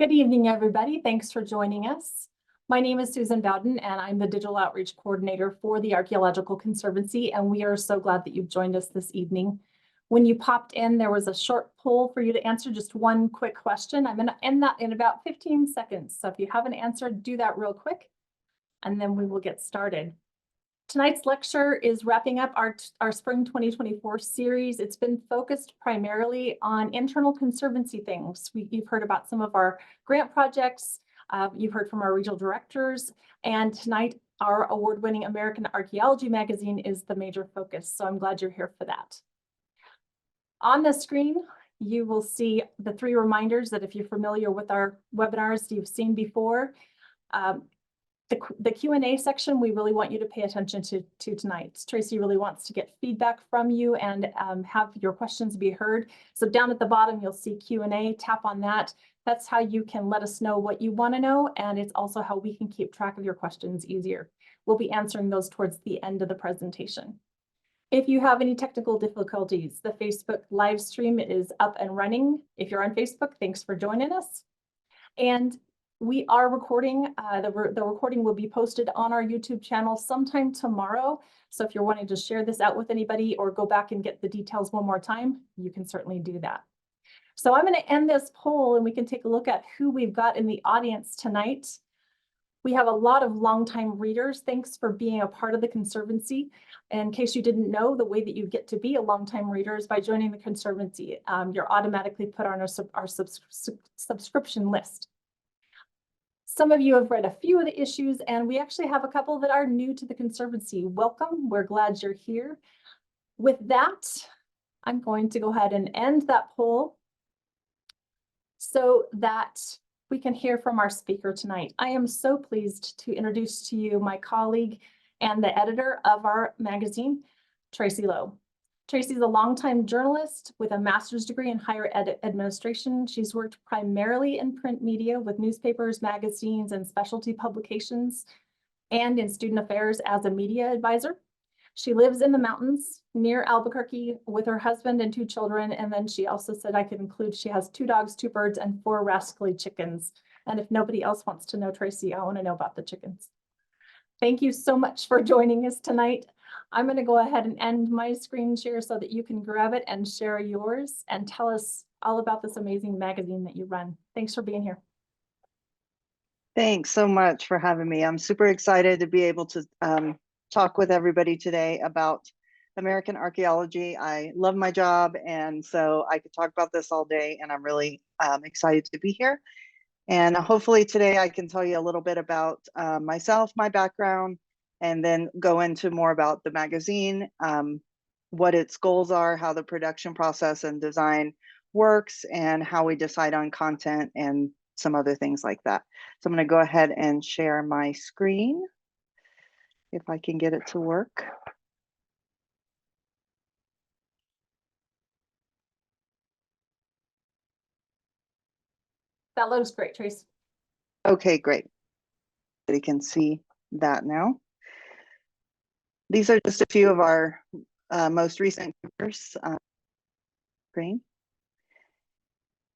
Good evening, everybody. Thanks for joining us. My name is Susan Bowden, and I'm the Digital Outreach Coordinator for the Archaeological Conservancy, and we are so glad that you've joined us this evening. When you popped in, there was a short poll for you to answer just one quick question. I'm going to end that in about 15 seconds. So if you haven't answered, do that real quick, and then we will get started. Tonight's lecture is wrapping up our Spring 2024 series. It's been focused primarily on internal conservancy things. You've heard about some of our grant projects, you've heard from our regional directors, and tonight our award-winning American Archaeology magazine is the major focus, so I'm glad you're here for that. On the screen, you will see the 3 reminders that if you're familiar with our webinars you've seen before. The Q&A section, we really want you to pay attention to tonight. Tracy really wants to get feedback from you and have your questions be heard. So down at the bottom, you'll see Q&A, tap on that. That's how you can let us know what you want to know, and it's also how we can keep track of your questions easier. We'll be answering those towards the end of the presentation. If you have any technical difficulties, the Facebook live stream is up and running. If you're on Facebook, thanks for joining us. And we are recording, the recording will be posted on our YouTube channel sometime tomorrow. So if you're wanting to share this out with anybody or go back and get the details one more time, you can certainly do that. So I'm going to end this poll and we can take a look at who we've got in the audience tonight. We have a lot of longtime readers. Thanks for being a part of the Conservancy. In case you didn't know, the way that you get to be a longtime reader is by joining the Conservancy. You're automatically put on our subscription list. Some of you have read a few of the issues, and we actually have a couple that are new to the Conservancy. Welcome, we're glad you're here. With that, I'm going to go ahead and end that poll so that we can hear from our speaker tonight. I am so pleased to introduce to you my colleague and the editor of our magazine, Tracy Lowe. Tracy's a longtime journalist with a master's degree in higher ed administration. She's worked primarily in print media with newspapers, magazines, and specialty publications, and in student affairs as a media advisor. She lives in the mountains near Albuquerque with her husband and 2 children. And then she also said I could include she has 2 dogs, 2 birds, and 4 rascally chickens. And if nobody else wants to know Tracy, I want to know about the chickens. Thank you so much for joining us tonight. I'm going to go ahead and end my screen share so that you can grab it and share yours and tell us all about this amazing magazine that you run. Thanks for being here. Thanks so much for having me. I'm super excited to be able to talk with everybody today about American Archaeology. I love my job, and so I could talk about this all day, and I'm really excited to be here. And hopefully today I can tell you a little bit about myself, my background, and then go into more about the magazine, what its goals are, how the production process and design works, and how we decide on content and some other things like that. So I'm going to go ahead and share my screen if I can get it to work. That looks great, Trace. Okay, great. You can see that now. These are just a few of our most recent papers. Screen.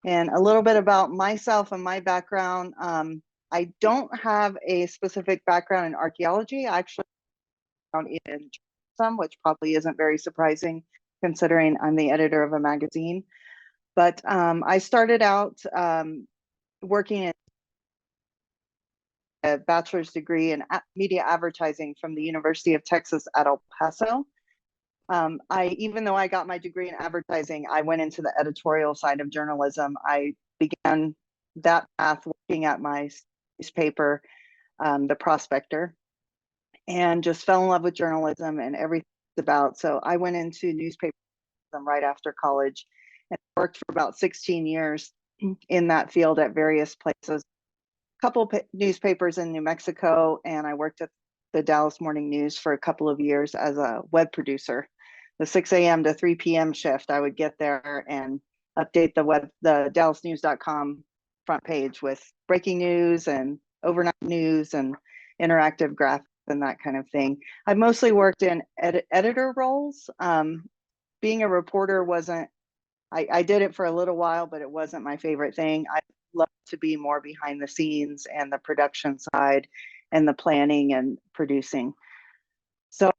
And a little bit about myself and my background. I don't have a specific background in archaeology. I actually found it in journalism, which probably isn't very surprising considering I'm the editor of a magazine. But I started out working in a bachelor's degree in media advertising from the University of Texas at El Paso. Even though I got my degree in advertising, I went into the editorial side of journalism. I began that path working at my newspaper, The Prospector, and just fell in love with journalism and everything it's about. So I went into newspaper right after college and worked for about 16 years in that field at various places. A couple of newspapers in New Mexico, and I worked at the Dallas Morning News for a couple of years as a web producer. The 6 a.m. to 3 p.m. shift, I would get there and update the dallasnews.com front page with breaking news and overnight news and interactive graphics and that kind of thing. I mostly worked in editor roles. Being a reporter wasn't, I did it for a little while, but it wasn't my favorite thing. I love to be more behind the scenes and the production side and the planning and producing. So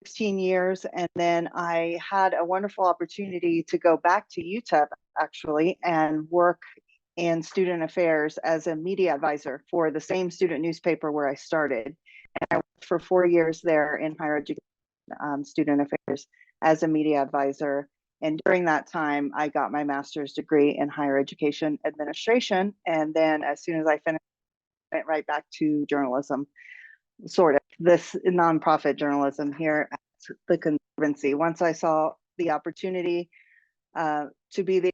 16 years, and then I had a wonderful opportunity to go back to UTEP actually and work in student affairs as a media advisor for the same student newspaper where I started. And I worked for 4 years there in higher education, student affairs as a media advisor. And during that time, I got my master's degree in higher education administration. And then as soon as I finished, I went right back to journalism, sort of this nonprofit journalism here at the Conservancy. Once I saw the opportunity to be the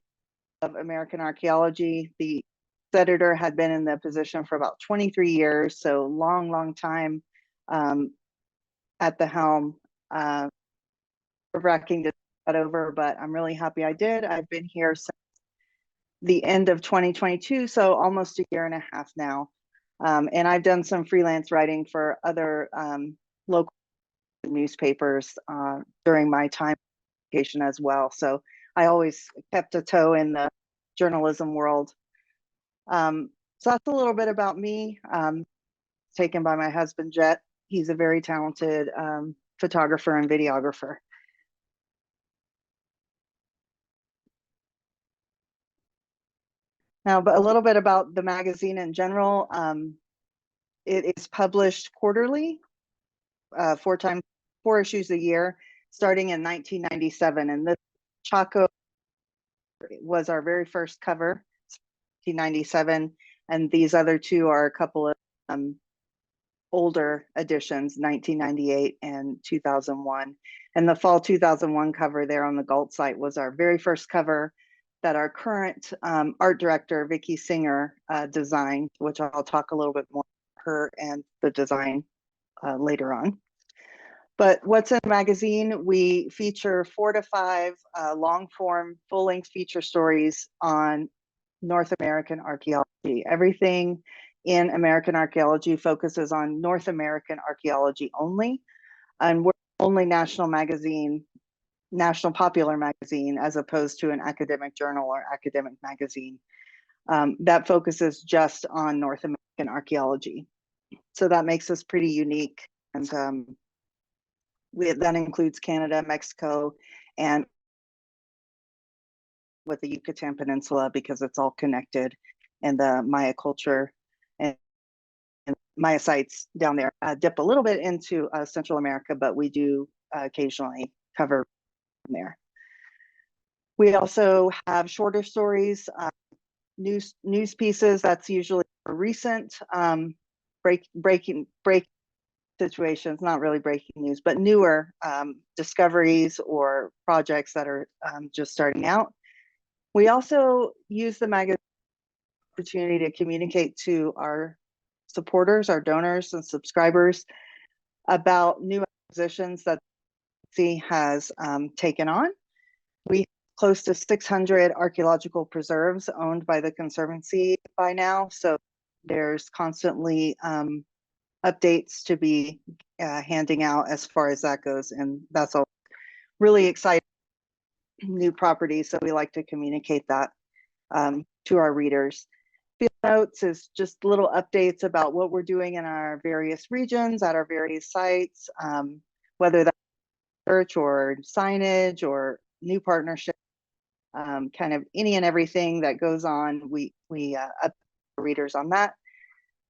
of American Archaeology, the editor had been in the position for about 23 years, so long time at the helm. Wrecking to that over, but I'm really happy I did. I've been here since the end of 2022, so almost a year and a half now. And I've done some freelance writing for other local newspapers during my time as well. So I always kept a toe in the journalism world. So that's a little bit about me. Taken by my husband, Jet. He's a very talented photographer and videographer. Now, but a little bit about the magazine in general. It is published quarterly, 4 issues a year, starting in 1997. And this Chaco was our very first cover, 1997. And these other two are a couple of older editions, 1998 and 2001. And the fall 2001 cover there on the Galt site was our very first cover that our current art director, Vicki Singer, designed, which I'll talk a little bit more about her and the design later on. But what's in the magazine? We feature 4 to 5 long form, full length feature stories on North American archaeology. Everything in American Archaeology focuses on North American archaeology only. And we're the only national popular magazine, as opposed to an academic journal or academic magazine that focuses just on North American archaeology. So that makes us pretty unique. And that includes Canada, Mexico, and with the Yucatan Peninsula, because it's all connected, and the Maya culture and Maya sites down there dip a little bit into Central America, but we do occasionally cover there. We also have shorter stories, news pieces. That's usually recent breaking situations, not really breaking news, but newer discoveries or projects that are just starting out. We also use the magazine opportunity to communicate to our supporters, our donors and subscribers about new acquisitions that the has taken on. We have close to 600 archaeological preserves owned by the Conservancy by now, so there's constantly updates to be handing out as far as that goes, and that's all really exciting new properties, so we like to communicate that to our readers. Field notes is just little updates about what we're doing in our various regions at our various sites, whether that's research or signage or new partnership, kind of any and everything that goes on. We update readers on that.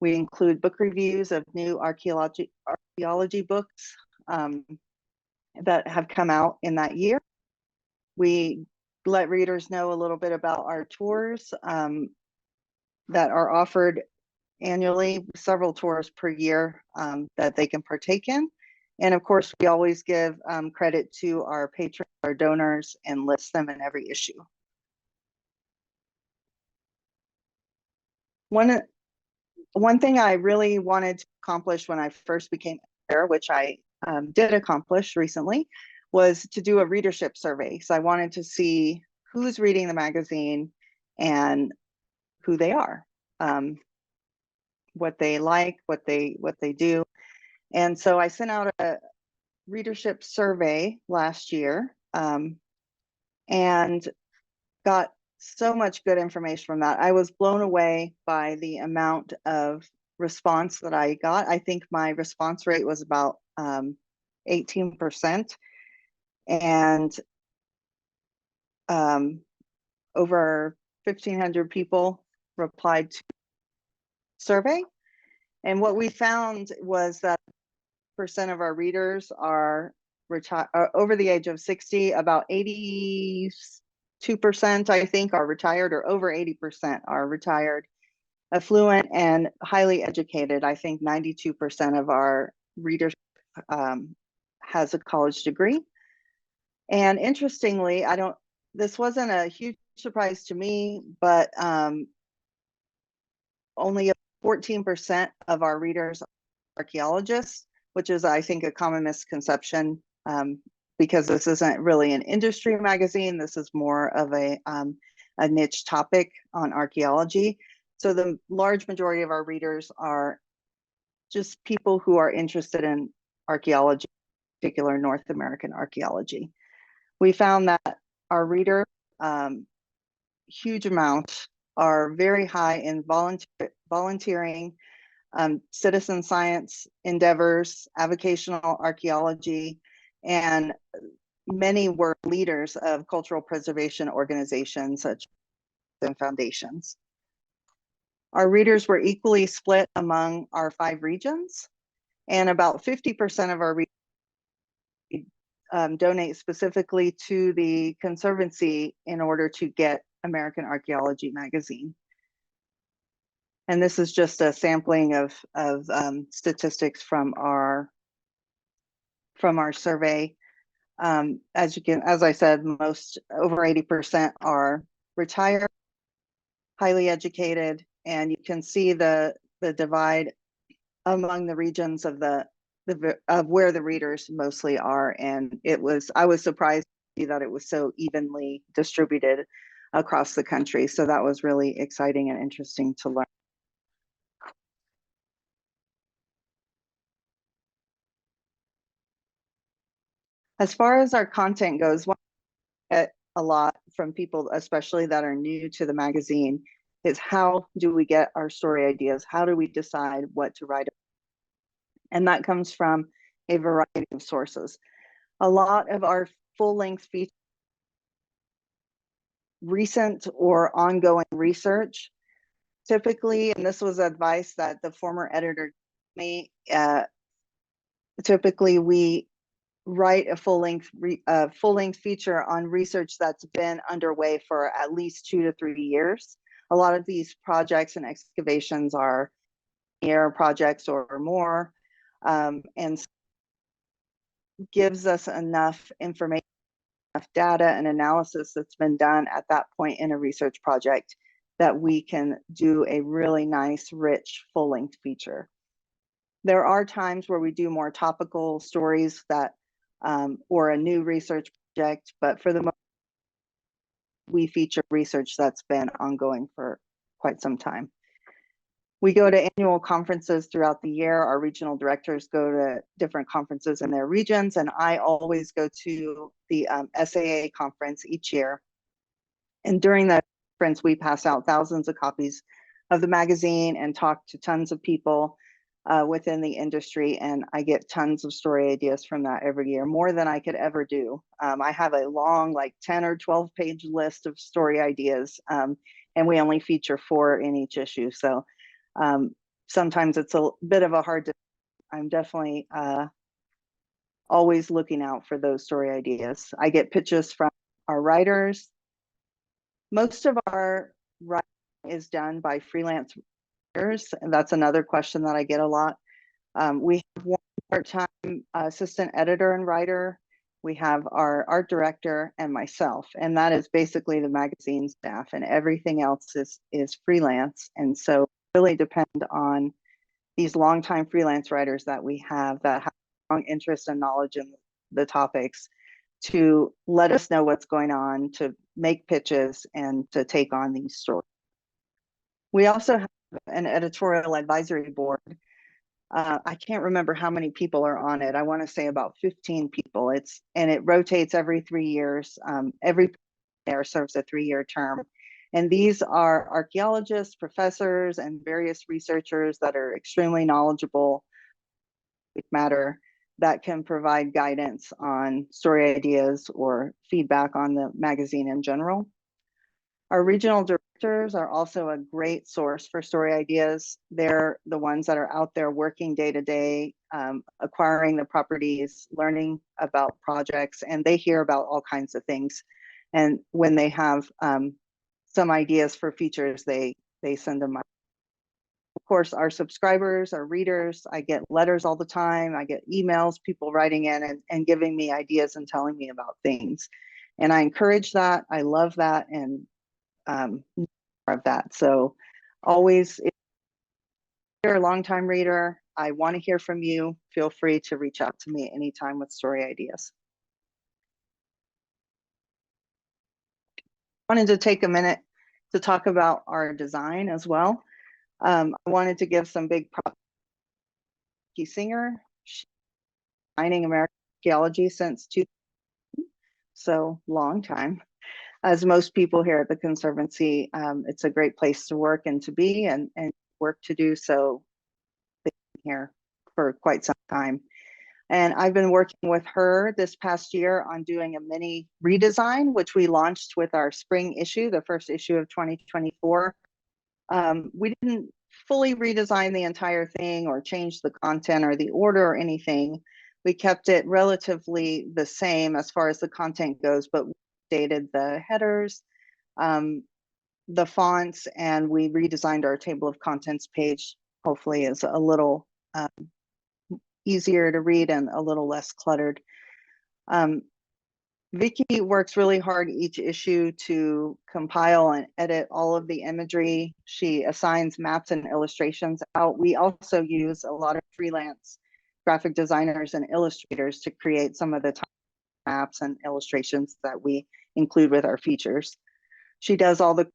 We include book reviews of new archaeology books that have come out in that year. We let readers know a little bit about our tours that are offered annually, several tours per year that they can partake in. And of course, we always give credit to our patrons, our donors, and list them in every issue. One thing I really wanted to accomplish when I first became editor, which I did accomplish recently, was to do a readership survey. So I wanted to see who's reading the magazine and who they are, what they like, what they do. And so I sent out a readership survey last year and got so much good information from that. I was blown away by the amount of response that I got. I think my response rate was about 18%, and over 1,500 people replied to the survey. And what we found was that percent of our readers are over the age of 60. About 82%, I think, are retired, or over 80% are retired, affluent, and highly educated. I think 92% of our readers has a college degree. And interestingly, this wasn't a huge surprise to me, but only 14% of our readers are archaeologists, which is, I think, a common misconception, because this isn't really an industry magazine. This is more of a niche topic on archaeology. So the large majority of our readers are just people who are interested in archaeology, in particular North American archaeology. We found that our reader, huge amount, are very high in volunteering, citizen science endeavors, avocational archaeology, and many were leaders of cultural preservation organizations such as foundations. Our readers were equally split among our 5 regions, and about 50% of our readers donate specifically to the Conservancy in order to get American Archaeology magazine. And this is just a sampling of statistics from our survey. As I said, most, over 80%, are retired, highly educated, and you can see the divide among the regions of where the readers mostly are. And I was surprised to see that it was so evenly distributed across the country. So that was really exciting and interesting to learn. As far as our content goes, one I get a lot from people, especially that are new to the magazine, is how do we get our story ideas? How do we decide what to write? And that comes from a variety of sources. A lot of our full-length features, recent or ongoing research, typically, and this was advice that the former editor gave me, typically we write a full-length feature on research that's been underway for at least 2 to 3 years. A lot of these projects and excavations are year projects or more, and gives us enough information, enough data and analysis that's been done at that point in a research project that we can do a really nice, rich, full-length feature. There are times where we do more topical stories that, or a new research project, but for the most, we feature research that's been ongoing for quite some time. We go to annual conferences throughout the year. Our regional directors go to different conferences in their regions, and I always go to the SAA conference each year. And during that conference, we pass out thousands of copies of the magazine and talk to tons of people within the industry, and I get tons of story ideas from that every year, more than I could ever do. I have a long, like 10 or 12 page list of story ideas, and we only feature 4 in each issue. So sometimes it's a bit of a hard to, I'm definitely always looking out for those story ideas. I get pitches from our writers. Most of our writing is done by freelance writers, and that's another question that I get a lot. We have one part-time assistant editor and writer. We have our art director and myself, and that is basically the magazine staff, and everything else is freelance. And so really depend on these longtime freelance writers that we have that have strong interest and knowledge in the topics to let us know what's going on, to make pitches, and to take on these stories. We also have an editorial advisory board. I can't remember how many people are on it. I want to say about 15 people. And it rotates every 3 years. Every there serves a 3-year term. And these are archaeologists, professors, and various researchers that are extremely knowledgeable matter that can provide guidance on story ideas or feedback on the magazine in general. Our regional directors are also a great source for story ideas. They're the ones that are out there working day to day, acquiring the properties, learning about projects, and they hear about all kinds of things. And when they have some ideas for features, they send them. Of course, our subscribers, our readers, I get letters all the time. I get emails, people writing in and giving me ideas and telling me about things. And I encourage that. I love that. And more of that. So always, if you're a longtime reader, I want to hear from you. Feel free to reach out to me anytime with story ideas. I wanted to take a minute to talk about our design as well. I wanted to give some big props to Singer. She's designing American Archaeology since 2000, so long time. As most people here at the Conservancy, it's a great place to work and to be and work to do. So here for quite some time. And I've been working with her this past year on doing a mini redesign, which we launched with our spring issue, the first issue of 2024. We didn't fully redesign the entire thing or change the content or the order or anything. We kept it relatively the same as far as the content goes, but we updated the headers, the fonts, and we redesigned our table of contents page. Hopefully is a little easier to read and a little less cluttered. Vicki works really hard each issue to compile and edit all of the imagery. She assigns maps and illustrations out. We also use a lot of freelance graphic designers and illustrators to create some of the maps and illustrations that we include with our features. She does all the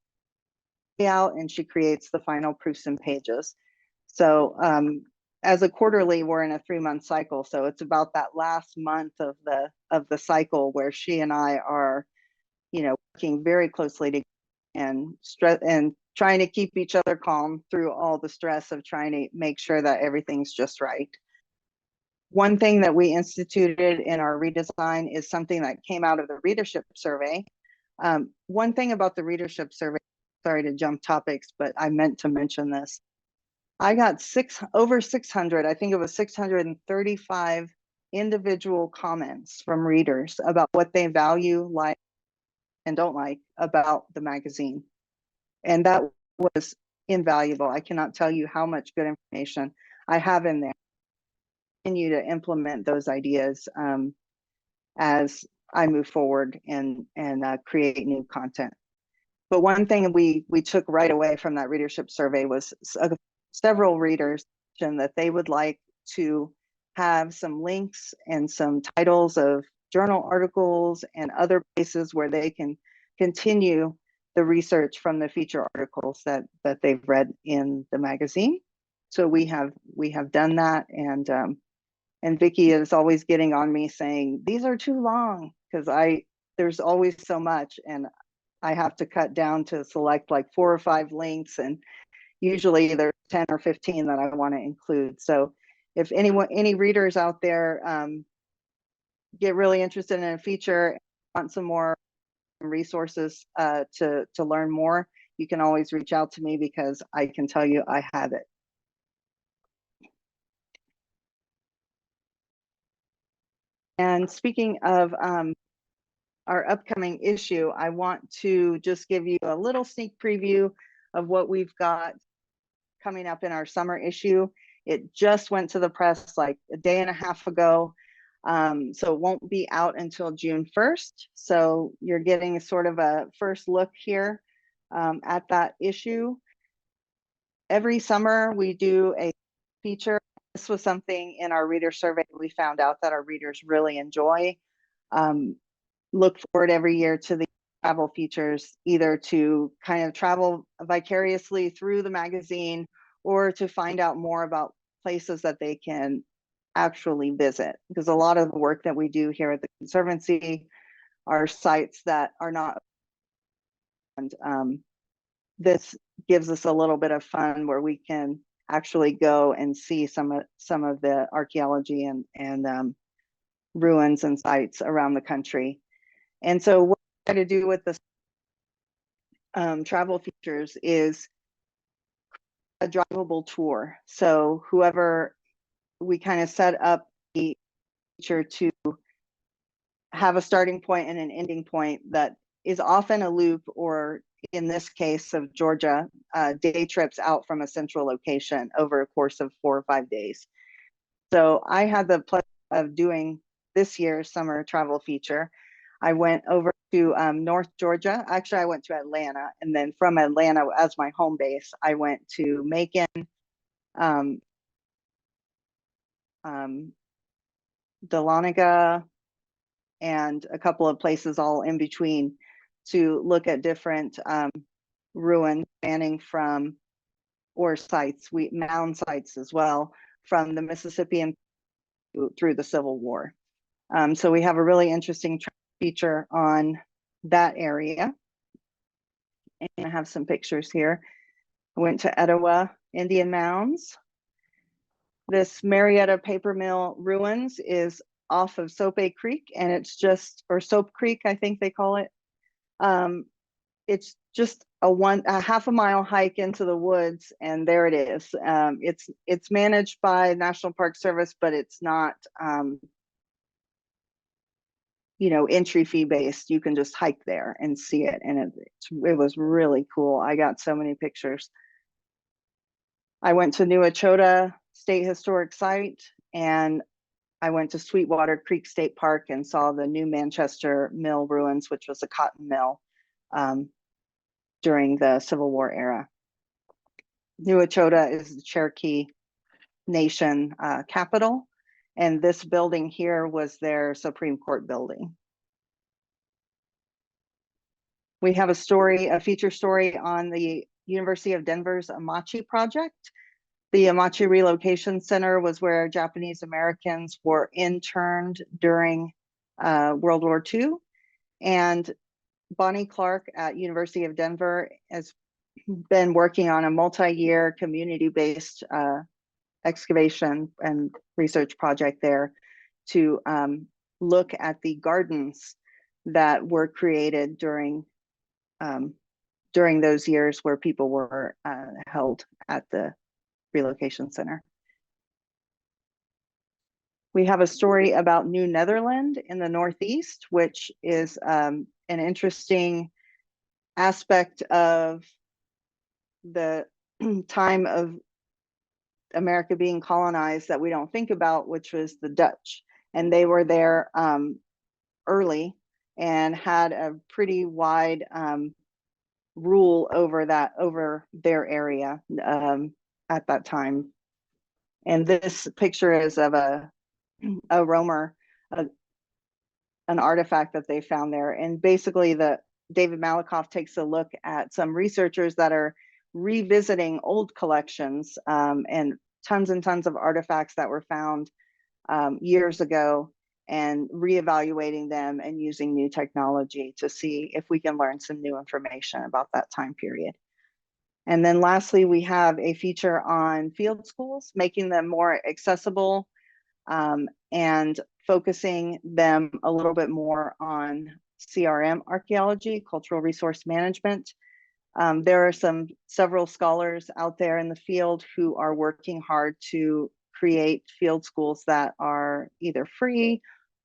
layout and she creates the final proofs and pages. So as a quarterly, we're in a 3-month cycle. So it's about that last month of the cycle where she and I are, working very closely together and trying to keep each other calm through all the stress of trying to make sure that everything's just right. One thing that we instituted in our redesign is something that came out of the readership survey. One thing about the readership survey, sorry to jump topics, but I meant to mention this. I got over 600, I think it was 635 individual comments from readers about what they value, like, and don't like about the magazine. And that was invaluable. I cannot tell you how much good information I have in there. Continue to implement those ideas as I move forward and create new content. But one thing we took right away from that readership survey was several readers mentioned that they would like to have some links and some titles of journal articles and other places where they can continue the research from the feature articles that they've read in the magazine. So we have done that, and Vicki is always getting on me saying these are too long, because there's always so much and I have to cut down to select like 4 or 5 links, and usually there's 10 or 15 that I want to include. So if any readers out there get really interested in a feature, want some more resources to learn more, you can always reach out to me, because I can tell you I have it. And speaking of our upcoming issue, I want to just give you a little sneak preview of what we've got coming up in our summer issue. It just went to the press like a day and a half ago. So it won't be out until June 1st. So you're getting sort of a first look here at that issue. Every summer we do a feature. This was something in our reader survey we found out that our readers really enjoy. Look forward every year to the travel features, either to kind of travel vicariously through the magazine or to find out more about places that they can actually visit. Because a lot of the work that we do here at the Conservancy are sites that are not, and this gives us a little bit of fun where we can actually go and see some of the archaeology and ruins and sites around the country. And so what I try to do with the travel features is a drivable tour. So whoever, we kind of set up the feature to have a starting point and an ending point that is often a loop, or in this case of Georgia, day trips out from a central location over a course of 4 or 5 days. So I had the pleasure of doing this year's summer travel feature. I went over to North Georgia. Actually, I went to Atlanta, and then from Atlanta as my home base, I went to Macon, Dahlonega, and a couple of places all in between to look at different ruins spanning from, or sites, mound sites as well, from the Mississippi and through the Civil War. So we have a really interesting feature on that area. And I have some pictures here. I went to Etowah Indian Mounds. This Marietta Paper Mill ruins is off of Soap Creek, and it's just, or Soap Creek, I think they call it. It's just a half a mile hike into the woods, and there it is. It's managed by National Park Service, but it's not, you know, entry fee based. You can just hike there and see it, and it was really cool. I got so many pictures. I went to New Echota State Historic Site, and I went to Sweetwater Creek State Park and saw the New Manchester Mill ruins, which was a cotton mill during the Civil War era. New Echota is the Cherokee Nation capital, and this building here was their Supreme Court building. We have a feature story on the University of Denver's Amachi project. The Amachi Relocation Center was where Japanese Americans were interned during World War II. And Bonnie Clark at University of Denver has been working on a multi-year community-based excavation and research project there to look at the gardens that were created during those years where people were held at the relocation center. We have a story about New Netherland in the Northeast, which is an interesting aspect of the time of America being colonized that we don't think about, which was the Dutch. And they were there early and had a pretty wide rule over their area at that time. And this picture is of a roamer, an artifact that they found there. And basically David Malikoff takes a look at some researchers that are revisiting old collections and tons of artifacts that were found years ago, and reevaluating them and using new technology to see if we can learn some new information about that time period. And then lastly, we have a feature on field schools, making them more accessible and focusing them a little bit more on CRM archaeology, cultural resource management. There are several scholars out there in the field who are working hard to create field schools that are either free,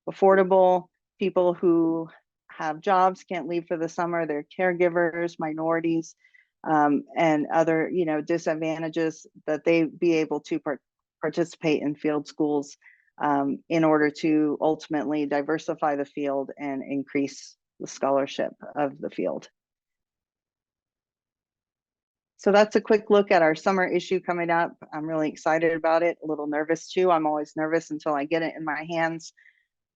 affordable, people who have jobs, can't leave for the summer, they're caregivers, minorities, and other, disadvantages, that they be able to participate in field schools in order to ultimately diversify the field and increase the scholarship of the field. So that's a quick look at our summer issue coming up. I'm really excited about it, a little nervous too. I'm always nervous until I get it in my hands,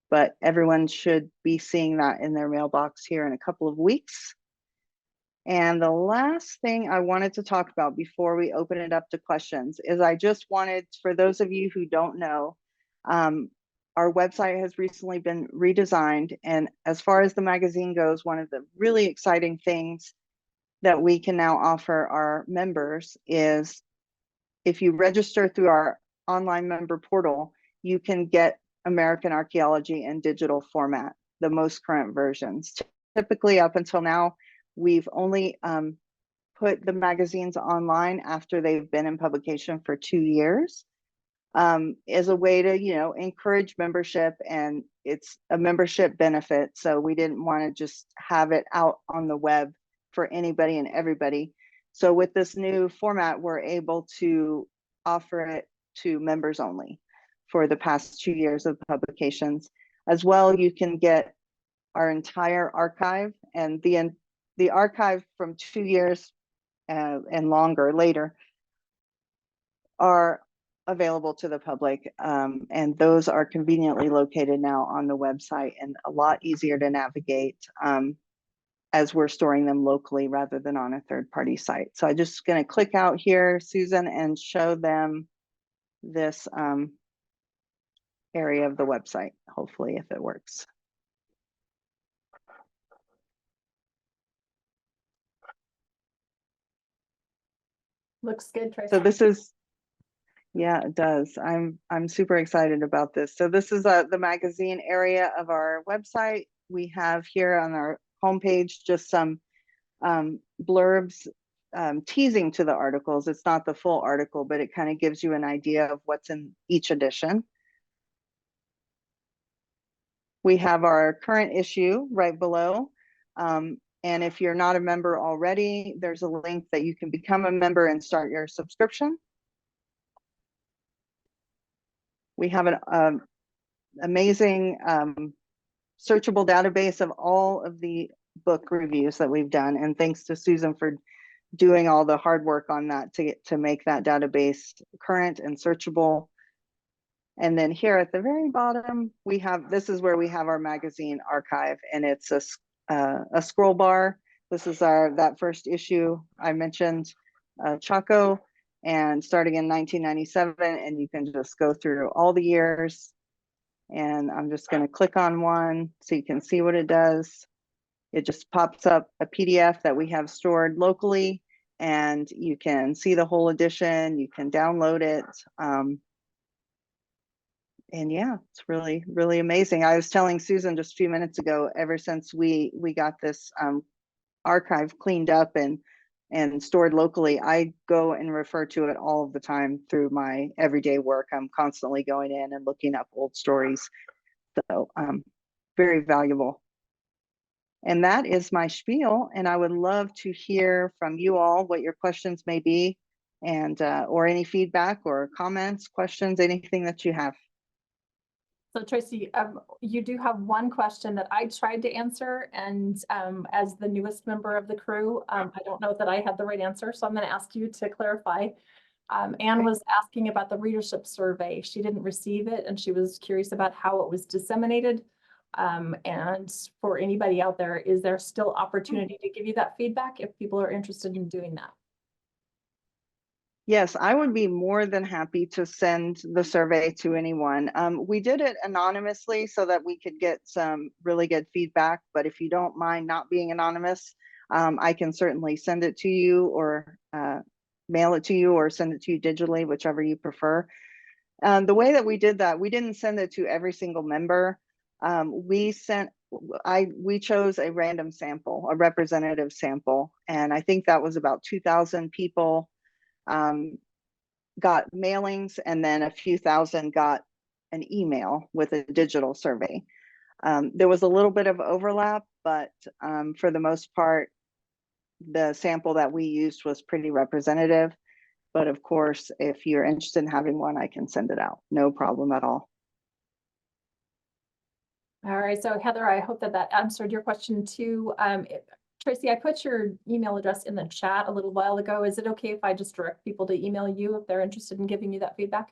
but everyone should be seeing that in their mailbox here in a couple of weeks. And the last thing I wanted to talk about before we open it up to questions is I just wanted, for those of you who don't know, our website has recently been redesigned. And as far as the magazine goes, one of the really exciting things that we can now offer our members is if you register through our online member portal, you can get American Archaeology in digital format, the most current versions. Typically, up until now, we've only put the magazines online after they've been in publication for 2 years, as a way to, you know, encourage membership, and it's a membership benefit. So we didn't want to just have it out on the web for anybody and everybody. So with this new format, we're able to offer it to members only for the past 2 years of publications. As well, you can get our entire archive, and the archive from 2 years and longer later are available to the public, and those are conveniently located now on the website and a lot easier to navigate, as we're storing them locally rather than on a third-party site. So I'm just going to click out here, Susan, and show them this area of the website, hopefully, if it works. Looks good, Tracy. So this is, yeah, it does. I'm super excited about this. So this is the magazine area of our website. We have here on our homepage just some blurbs teasing to the articles. It's not the full article, but it kind of gives you an idea of what's in each edition. We have our current issue right below. And if you're not a member already, there's a link that you can become a member and start your subscription. We have an amazing searchable database of all of the book reviews that we've done. And thanks to Susan for doing all the hard work on that to make that database current and searchable. And then here at the very bottom, we have, this is where we have our magazine archive, and it's a scroll bar. This is that first issue I mentioned, Chaco, and starting in 1997, and you can just go through all the years. And I'm just going to click on one so you can see what it does. It just pops up a PDF that we have stored locally, and you can see the whole edition. You can download it. And yeah, it's really, really amazing. I was telling Susan just a few minutes ago, ever since we got this archive cleaned up and stored locally, I go and refer to it all of the time through my everyday work. I'm constantly going in and looking up old stories. So very valuable. And that is my spiel. And I would love to hear from you all what your questions may be, and or any feedback or comments, questions, anything that you have. So Tracy, you do have one question that I tried to answer, and as the newest member of the crew, I don't know that I had the right answer, so I'm going to ask you to clarify. Anne was asking about the readership survey. She didn't receive it, and she was curious about how it was disseminated. And for anybody out there, is there still opportunity to give you that feedback if people are interested in doing that? Yes, I would be more than happy to send the survey to anyone. We did it anonymously so that we could get some really good feedback, but if you don't mind not being anonymous, I can certainly send it to you, or mail it to you, or send it to you digitally, whichever you prefer. The way that we did that, we didn't send it to every single member. We chose a random sample, a representative sample, and I think that was about 2,000 people got mailings, and then a few thousand got an email with a digital survey. There was a little bit of overlap, but for the most part, the sample that we used was pretty representative. But of course, if you're interested in having one, I can send it out. No problem at all. All right, so Heather, I hope that that answered your question too. Tracy, I put your email address in the chat a little while ago. Is it okay if I just direct people to email you if they're interested in giving you that feedback?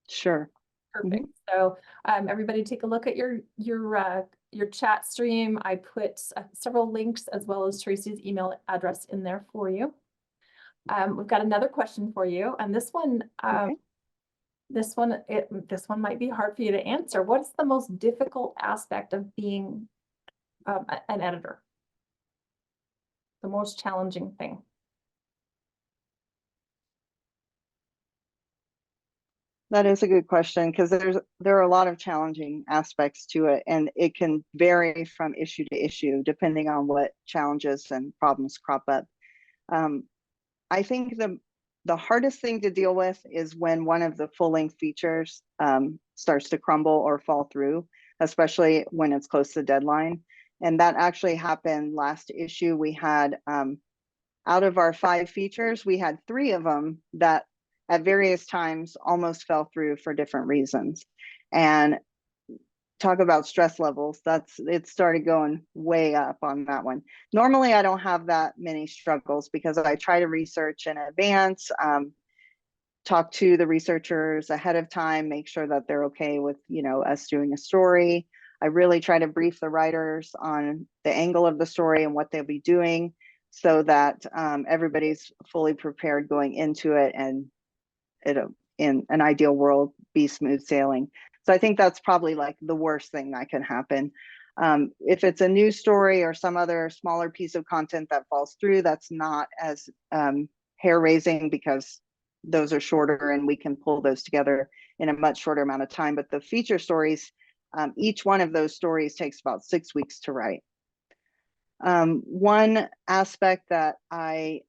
Sure. Perfect. So everybody take a look at your chat stream. I put several links as well as Tracy's email address in there for you. We've got another question for you, and this one, Okay. this one might be hard for you to answer. What's the most difficult aspect of being an editor? the most challenging thing? That is a good question, because there are a lot of challenging aspects to it, and it can vary from issue to issue depending on what challenges and problems crop up. I think the hardest thing to deal with is when one of the full-length features starts to crumble or fall through, especially when it's close to the deadline. And that actually happened last issue. We had out of our 5 features, we had 3 of them that at various times almost fell through for different reasons. And talk about stress levels, it started going way up on that one. Normally I don't have that many struggles because I try to research in advance, talk to the researchers ahead of time, make sure that they're okay with, you know, us doing a story. I really try to brief the writers on the angle of the story and what they'll be doing, so that everybody's fully prepared going into it, and it'll, in an ideal world, be smooth sailing. So I think that's probably like the worst thing that can happen. If it's a news story or some other smaller piece of content that falls through, that's not as hair raising, because those are shorter and we can pull those together in a much shorter amount of time. But the feature stories, each one of those stories takes about 6 weeks to write. One aspect that I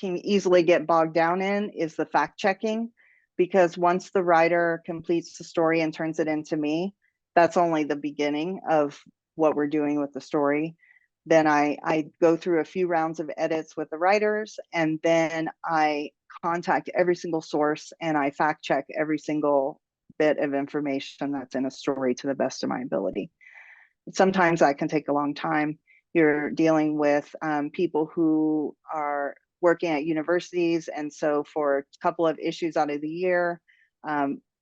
can easily get bogged down in is the fact checking, because once the writer completes the story and turns it into me, that's only the beginning of what we're doing with the story. Then I go through a few rounds of edits with the writers, and then I contact every single source and I fact check every single bit of information that's in a story to the best of my ability. Sometimes that can take a long time. You're dealing with people who are working at universities, and so for a couple of issues out of the year,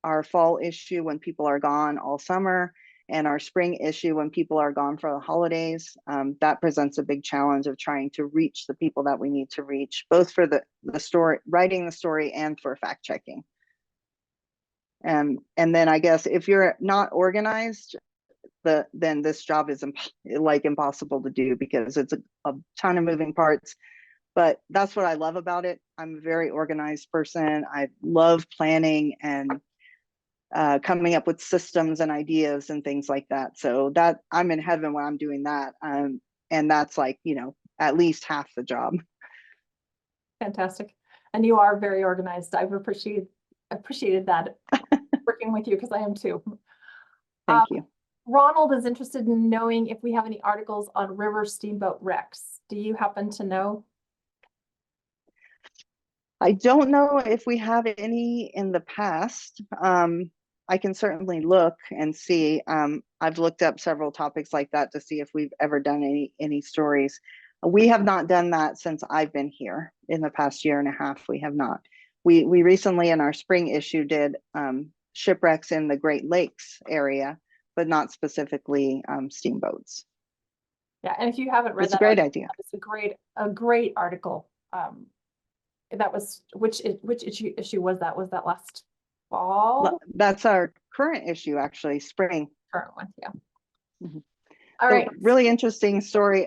our fall issue when people are gone all summer, and our spring issue when people are gone for the holidays, that presents a big challenge of trying to reach the people that we need to reach, both for the story, writing the story, and for fact checking. And then I guess if you're not organized, then this job is impossible to do, because it's a ton of moving parts. But that's what I love about it. I'm a very organized person. I love planning and coming up with systems and ideas and things like that. So that I'm in heaven when I'm doing that. And that's like, you know, at least half the job. Fantastic. And you are very organized. I've appreciated that working with you, because I am too. Thank you. Ronald is interested in knowing if we have any articles on river steamboat wrecks. Do you happen to know? I don't know if we have any in the past. I can certainly look and see. I've looked up several topics like that to see if we've ever done any stories. We have not done that since I've been here. In the past year and a half, we have not. We recently in our spring issue did shipwrecks in the Great Lakes area, but not specifically steamboats. Yeah, and if you haven't read that, it's a great idea. It's a great article. That was which issue was that? Was that last fall? That's our current issue, actually, spring. Current one, yeah. Mm-hmm. All right. Really interesting story.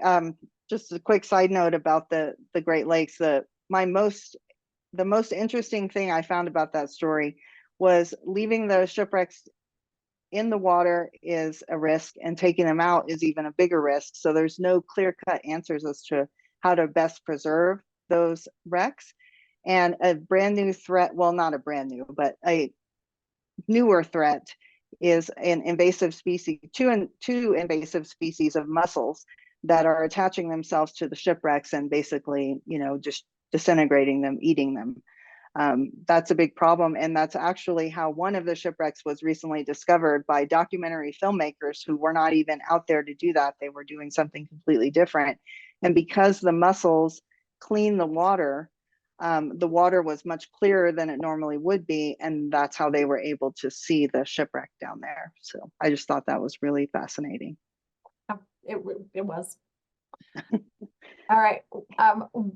Just a quick side note about the Great Lakes. The most interesting thing I found about that story was leaving the shipwrecks in the water is a risk, and taking them out is even a bigger risk. So there's no clear-cut answers as to how to best preserve those wrecks. And a brand new threat, well, not a brand new, but a newer threat is an invasive species, two invasive species of mussels that are attaching themselves to the shipwrecks and basically, you know, just disintegrating them, eating them. That's a big problem. And that's actually how one of the shipwrecks was recently discovered by documentary filmmakers who were not even out there to do that. They were doing something completely different. And because the mussels clean the water was much clearer than it normally would be. And that's how they were able to see the shipwreck down there. So I just thought that was really fascinating. It was. All right.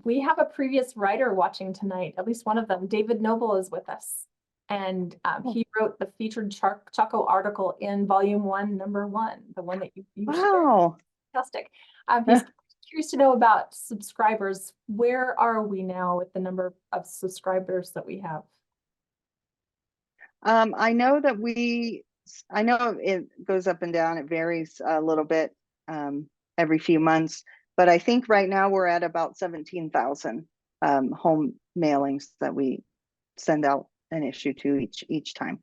We have a previous writer watching tonight, at least one of them. David Noble is with us. And he wrote the featured Chaco article in volume 1, number 1, the one that you wow. Fantastic. He's curious to know about subscribers. Where are we now with the number of subscribers that we have? I know it goes up and down. It varies a little bit every few months, but I think right now we're at about 17,000 home mailings that we send out an issue to each time.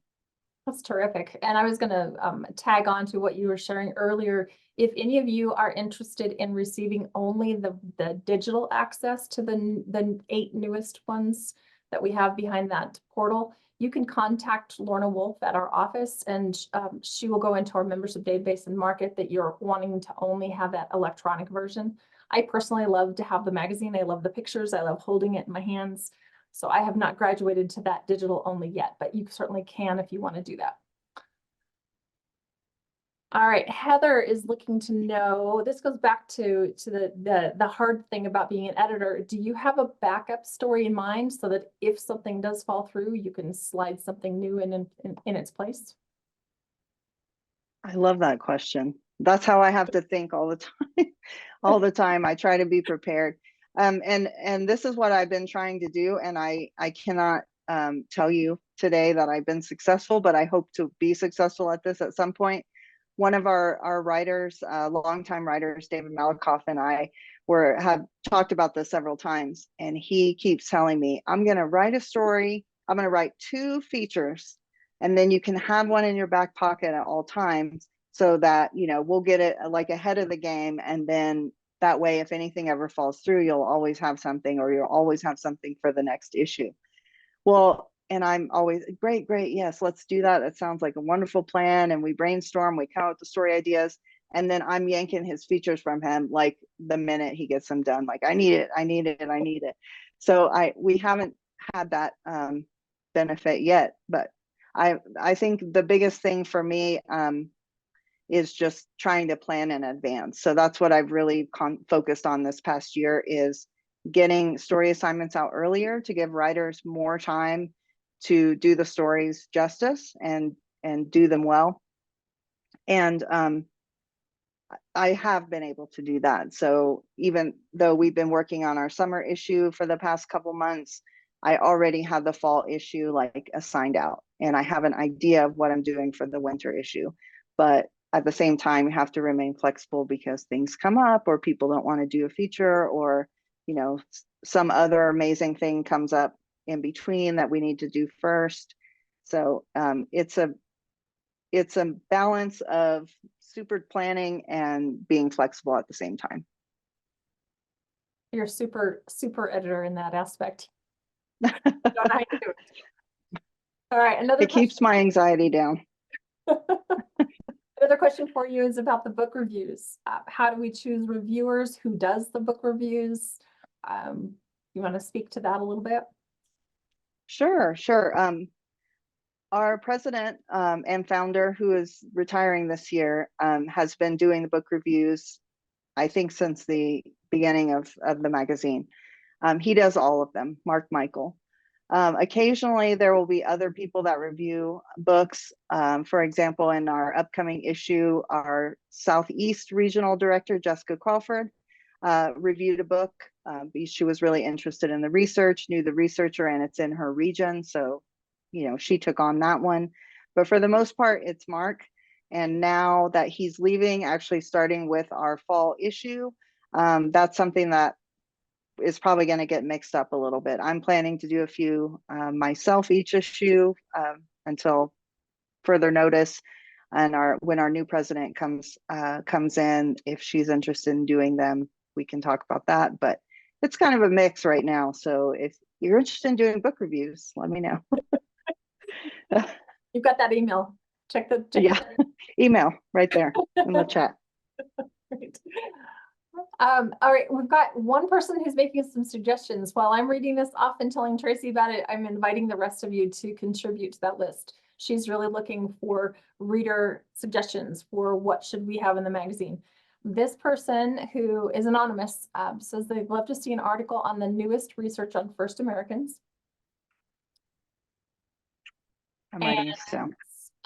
That's terrific. And I was going to tag on to what you were sharing earlier. If any of you are interested in receiving only the digital access to the 8 newest ones that we have behind that portal, you can contact Lorna Wolf at our office, and she will go into our membership database and mark it that you're wanting to only have that electronic version. I personally love to have the magazine. I love the pictures. I love holding it in my hands. So I have not graduated to that digital only yet, but you certainly can if you want to do that. All right, Heather is looking to know, this goes back to the hard thing about being an editor. Do you have a backup story in mind so that if something does fall through, you can slide something new in its place? I love that question. That's how I have to think all the time. All the time. I try to be prepared. And this is what I've been trying to do. And I cannot tell you today that I've been successful, but I hope to be successful at this at some point. One of our writers, longtime writers, David Malakoff, and I have talked about this several times. And he keeps telling me, I'm going to write a story. I'm going to write 2 features, and then you can have one in your back pocket at all times, so that, you know, we'll get it like ahead of the game. And then that way, if anything ever falls through, you'll always have something, or you'll always have something for the next issue. Well, and I'm always, great, yes, let's do that. That sounds like a wonderful plan. And we brainstorm, we come up with the story ideas, and then I'm yanking his features from him like the minute he gets them done. Like, I need it. So we haven't had that benefit yet, but I think the biggest thing for me is just trying to plan in advance. So that's what I've really focused on this past year, is getting story assignments out earlier to give writers more time to do the stories justice and do them well. And I have been able to do that. So even though we've been working on our summer issue for the past couple months, I already have the fall issue like assigned out, and I have an idea of what I'm doing for the winter issue. But at the same time, you have to remain flexible because things come up, or people don't want to do a feature, or, you know, some other amazing thing comes up in between that we need to do first. So it's a balance of super planning and being flexible at the same time. You're super editor in that aspect. Don't know how you do it. All right, it keeps my anxiety down. Another question for you is about the book reviews. How do we choose reviewers? Who does the book reviews? You want to speak to that a little bit? Sure. Our president and founder, who is retiring this year, has been doing the book reviews, I think, since the beginning of the magazine. He does all of them, Mark Michael. Occasionally, there will be other people that review books. For example, in our upcoming issue, our Southeast Regional Director, Jessica Crawford, reviewed a book. She was really interested in the research, knew the researcher, and it's in her region. So, you know, she took on that one. But for the most part, it's Mark. And now that he's leaving, actually starting with our fall issue, that's something that is probably going to get mixed up a little bit. I'm planning to do a few myself each issue until further notice. And when our new president comes in, if she's interested in doing them, we can talk about that. But it's kind of a mix right now. So if you're interested in doing book reviews, let me know. You've got that email. Check yeah, email right there in the chat. Great. All right, we've got one person who's making some suggestions. While I'm reading this off and telling Tracy about it, I'm inviting the rest of you to contribute to that list. She's really looking for reader suggestions for what should we have in the magazine. This person, who is anonymous, says they'd love to see an article on the newest research on First Americans. I'm writing this down.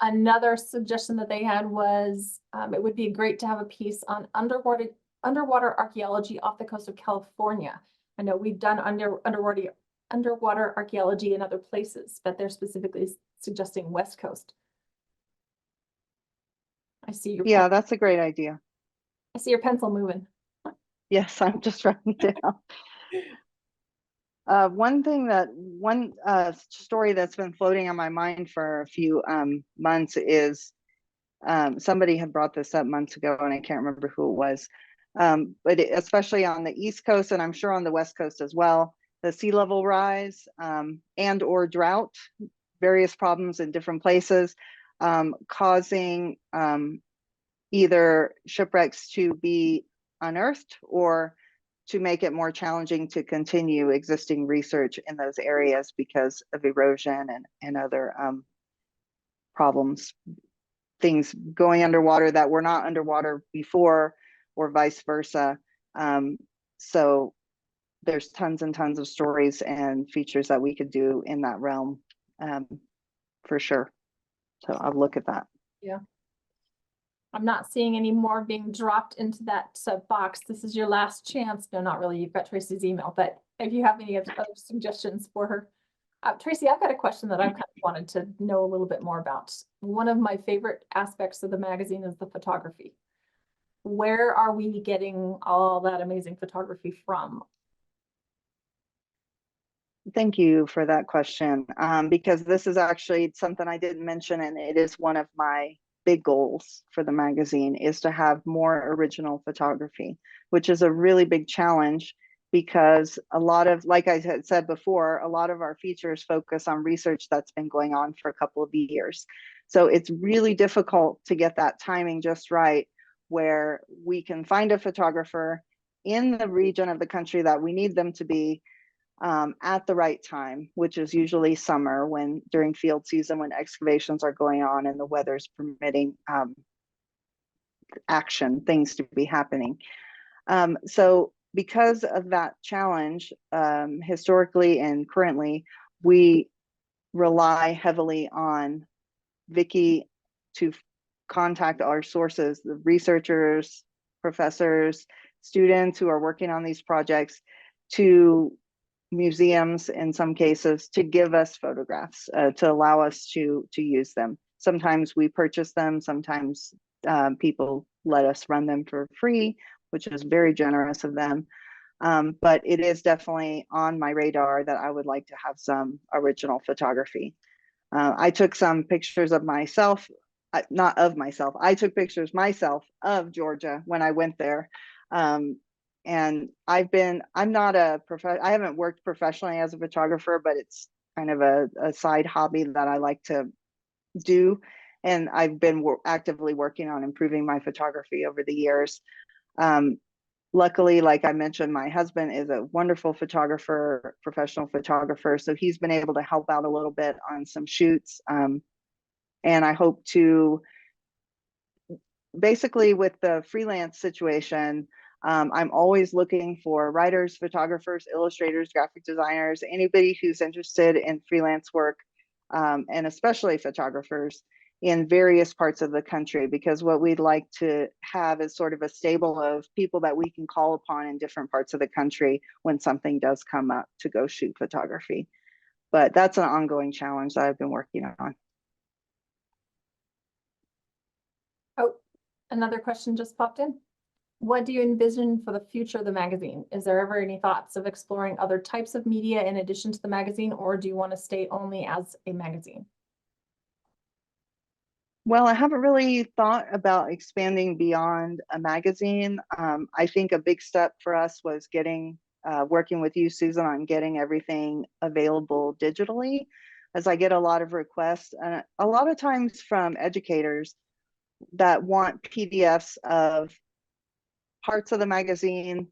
Another suggestion that they had was it would be great to have a piece on underwater underwater archaeology off the coast of California. I know we've done underwater archaeology in other places, but they're specifically suggesting West Coast. I see your Yeah, that's a great idea. I see your pencil moving. Yes, I'm just writing it down. One story that's been floating on my mind for a few months is somebody had brought this up months ago, and I can't remember who it was. But especially on the East Coast, and I'm sure on the West Coast as well, the sea level rise and or drought, various problems in different places, causing either shipwrecks to be unearthed or to make it more challenging to continue existing research in those areas because of erosion and other problems, things going underwater that were not underwater before or vice versa. So there's tons and tons of stories and features that we could do in that realm for sure. So I'll look at that. Yeah. I'm not seeing any more being dropped into that box. This is your last chance. No, not really. You've got Tracy's email, but if you have any other suggestions for her. Tracy, I've got a question that I've kind of wanted to know a little bit more about. One of my favorite aspects of the magazine is the photography. Where are we getting all that amazing photography from? Thank you for that question, because this is actually something I didn't mention, and it is one of my big goals for the magazine, is to have more original photography, which is a really big challenge because a lot of, like I had said before, a lot of our features focus on research that's been going on for a couple of years. So it's really difficult to get that timing just right, where we can find a photographer in the region of the country that we need them to be at the right time, which is usually summer, when during field season, when excavations are going on and the weather's permitting action, things to be happening. So because of that challenge, historically and currently, we rely heavily on Vicky to contact our sources, the researchers, professors, students who are working on these projects, to museums in some cases, to give us photographs, to allow us to use them. Sometimes we purchase them, sometimes people let us run them for free, which is very generous of them. But it is definitely on my radar that I would like to have some original photography. I took some pictures of myself, not of myself, I took pictures myself of Georgia when I went there. And I haven't worked professionally as a photographer, but it's kind of a side hobby that I like to do. And I've been actively working on improving my photography over the years. Luckily, like I mentioned, my husband is a wonderful photographer, professional photographer. So he's been able to help out a little bit on some shoots. And I hope to, basically with the freelance situation, I'm always looking for writers, photographers, illustrators, graphic designers, anybody who's interested in freelance work, and especially photographers in various parts of the country, because what we'd like to have is sort of a stable of people that we can call upon in different parts of the country when something does come up to go shoot photography. But that's an ongoing challenge that I've been working on. Oh, another question just popped in. What do you envision for the future of the magazine? Is there ever any thoughts of exploring other types of media in addition to the magazine, or do you want to stay only as a magazine? Well, I haven't really thought about expanding beyond a magazine. I think a big step for us was working with you, Susan, on getting everything available digitally, as I get a lot of requests, and a lot of times from educators that want PDFs of parts of the magazine,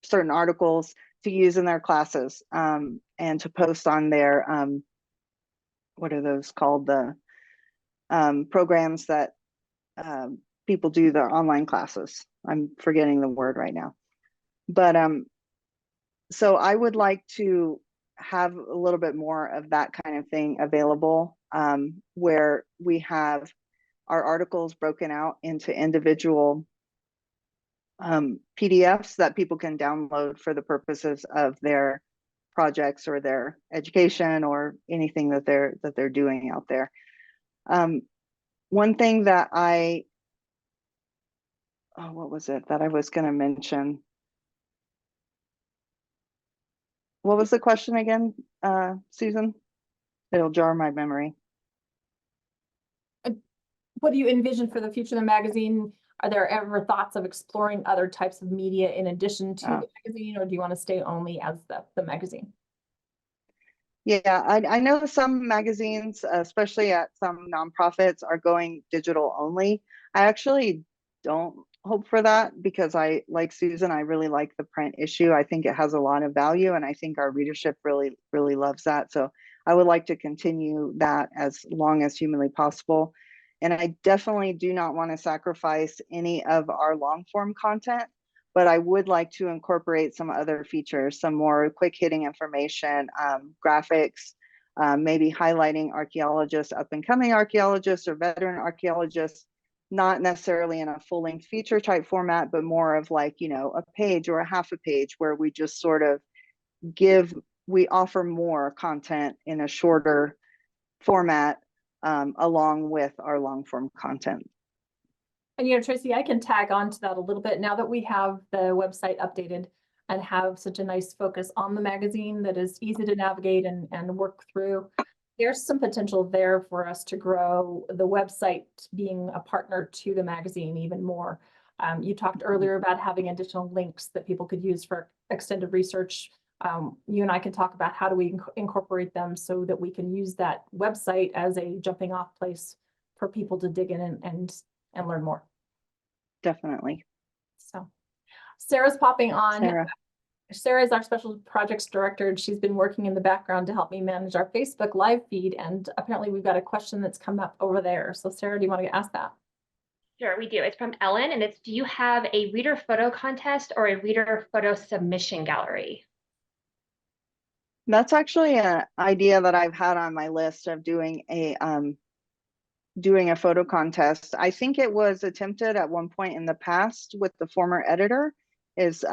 certain articles to use in their classes, and to post on their, what are those called? The programs that people do, their online classes. I'm forgetting the word right now. But so I would like to have a little bit more of that kind of thing available, where we have our articles broken out into individual PDFs that people can download for the purposes of their projects or their education or anything that they're doing out there. One thing that what was it that I was going to mention? What was the question again, Susan? It'll jar my memory. What do you envision for the future of the magazine? Are there ever thoughts of exploring other types of media in addition to the magazine, or do you want to stay only as the magazine? Yeah, I know some magazines, especially at some nonprofits, are going digital only. I actually don't hope for that because like Susan, I really like the print issue. I think it has a lot of value, and I think our readership really, really loves that. So I would like to continue that as long as humanly possible. And I definitely do not want to sacrifice any of our long form content, but I would like to incorporate some other features, some more quick hitting information, graphics, maybe highlighting archaeologists, up and coming archaeologists or veteran archaeologists, not necessarily in a full length feature type format, but more of like, you know, a page or a half a page where we just sort of we offer more content in a shorter format along with our long form content. And, you know, Tracy, I can tag on to that a little bit now that we have the website updated and have such a nice focus on the magazine that is easy to navigate and work through. There's some potential there for us to grow the website being a partner to the magazine even more. You talked earlier about having additional links that people could use for extended research. You and I can talk about how do we incorporate them so that we can use that website as a jumping off place for people to dig in and learn more. Definitely. So Sarah's popping on. Sarah is our special projects director, and she's been working in the background to help me manage our Facebook live feed. And apparently we've got a question that's come up over there. So Sarah, do you want to ask that? Sure, we do. It's from Ellen, and it's, do you have a reader photo contest or a reader photo submission gallery? That's actually an idea that I've had on my list of doing a photo contest. I think it was attempted at one point in the past with the former editor, is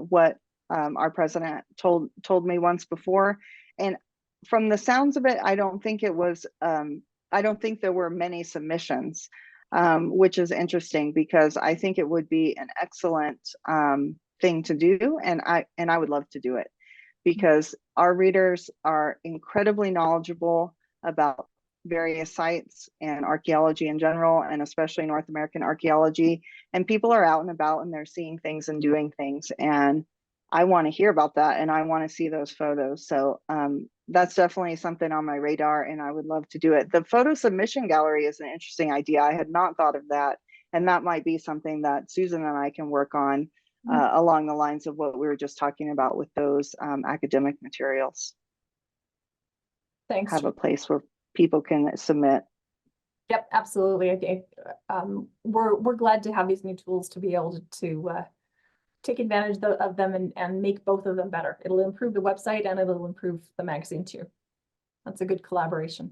what our president told me once before. And from the sounds of it, I don't think it was, I don't think there were many submissions, which is interesting because I think it would be an excellent thing to do. And I would love to do it because our readers are incredibly knowledgeable about various sites and archaeology in general, and especially North American archaeology. And people are out and about and they're seeing things and doing things. And I want to hear about that and I want to see those photos. So that's definitely something on my radar and I would love to do it. The photo submission gallery is an interesting idea. I had not thought of that. And that might be something that Susan and I can work on along the lines of what we were just talking about with those academic materials. Thanks. Have a place where people can submit. Yep, absolutely. I think we're glad to have these new tools to be able to take advantage of them and make both of them better. It'll improve the website and it'll improve the magazine too. That's a good collaboration.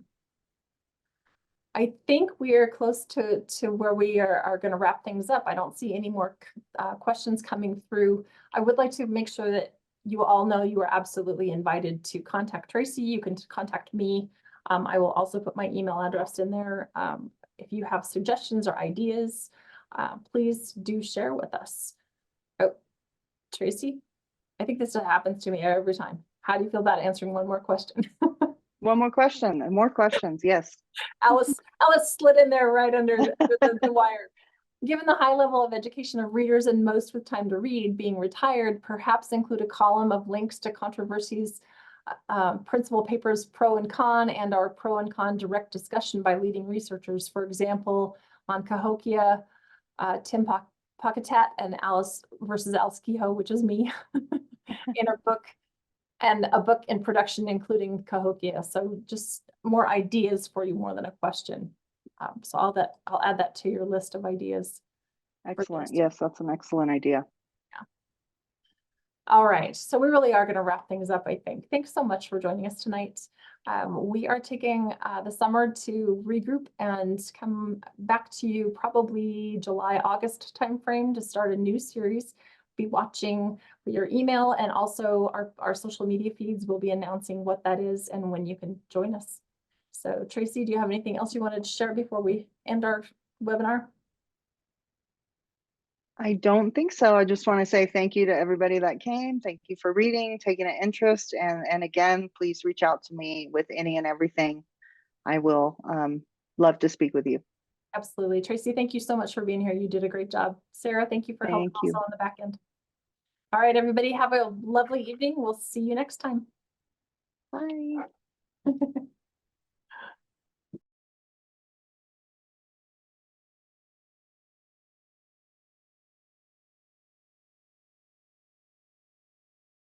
I think we are close to where we are going to wrap things up. I don't see any more questions coming through. I would like to make sure that you all know you are absolutely invited to contact Tracy. You can contact me. I will also put my email address in there. If you have suggestions or ideas, please do share with us. Oh, Tracy, I think this happens to me every time. How do you feel about answering one more question? One more question and more questions. Yes. Alice slid in there right under the wire. Given the high level of education of readers and most with time to read being retired, perhaps include a column of links to controversies, principal papers pro and con, and our pro and con direct discussion by leading researchers. For example, on Cahokia, Tim Pocketat and Alice versus Alice Kehoe, which is me, in a book, and a book in production, including Cahokia. So just more ideas for you more than a question. So I'll add that to your list of ideas. Excellent. Yes, that's an excellent idea. All right, so we really are going to wrap things up, I think. Thanks so much for joining us tonight. We are taking the summer to regroup and come back to you probably July, August timeframe to start a new series. Be watching for your email, and also our social media feeds will be announcing what that is and when you can join us. So Tracy, do you have anything else you wanted to share before we end our webinar? I don't think so. I just want to say thank you to everybody that came. Thank you for reading, taking an interest. And again, please reach out to me with any and everything. I will love to speak with you. Absolutely. Tracy, thank you so much for being here. You did a great job. Sarah, thank you for helping Thank you. also on the back end. All right, everybody, have a lovely evening. We'll see you next time. Bye.